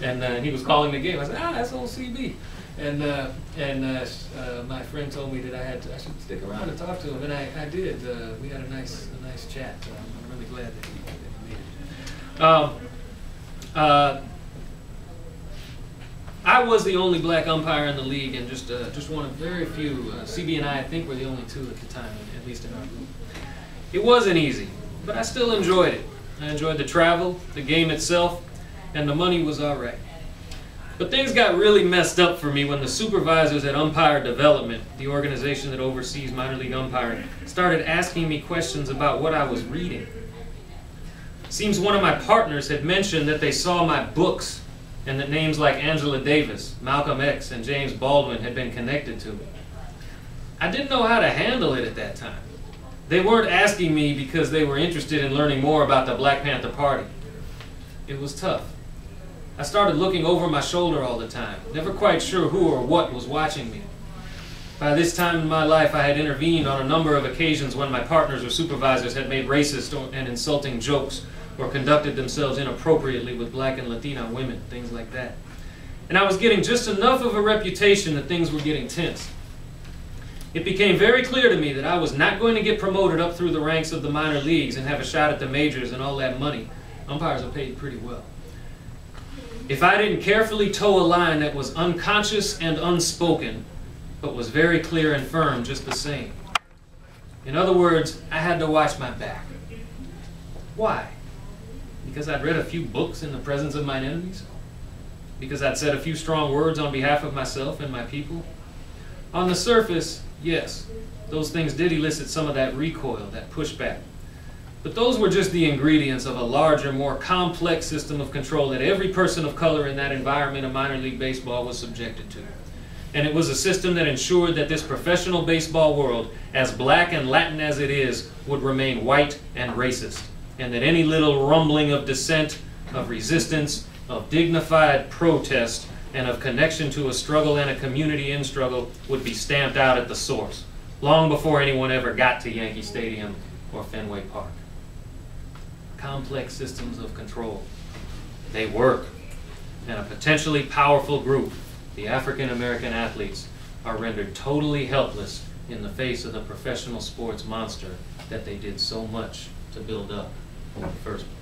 And he was calling the game. I said, that's old CB. And my friend told me that I should stick around and talk to him, and I did. We had a nice chat. I'm really glad that he made it. I was the only black umpire in the league, and just one of very few. CB and I think, were the only two at the time, at least in our group. It wasn't easy, but I still enjoyed it. I enjoyed the travel, the game itself, and the money was all right. But things got really messed up for me when the supervisors at Umpire Development, the organization that oversees minor league umpiring, started asking me questions about what I was reading. Seems one of my partners had mentioned that they saw my books and that names like Angela Davis, Malcolm X, and James Baldwin had been connected to me. I didn't know how to handle it at that time. They weren't asking me because they were interested in learning more about the Black Panther Party. It was tough. I started looking over my shoulder all the time, never quite sure who or what was watching me. By this time in my life, I had intervened on a number of occasions when my partners or supervisors had made racist and insulting jokes or conducted themselves inappropriately with black and Latina women, things like that. And I was getting just enough of a reputation that things were getting tense. It became very clear to me that I was not going to get promoted up through the ranks of the minor leagues and have a shot at the majors and all that money. Umpires are paid pretty well. If I didn't carefully toe a line that was unconscious and unspoken, but was very clear and firm just the same. In other words, I had to watch my back. Why? Because I'd read a few books in the presence of mine enemies? Because I'd said a few strong words on behalf of myself and my people? On the surface, yes, those things did elicit some of that recoil, that pushback. But those were just the ingredients of a larger, more complex system of control that every person of color in that environment of minor league baseball was subjected to. And it was a system that ensured that this professional baseball world, as black and Latin as it is, would remain white and racist. And that any little rumbling of dissent, of resistance, of dignified protest, and of connection to a struggle and a community in struggle would be stamped out at the source, long before anyone ever got to Yankee Stadium or Fenway Park. Complex systems of control. They work. And a potentially powerful group, the African American athletes, are rendered totally helpless in the face of the professional sports monster that they did so much to build up in the first place.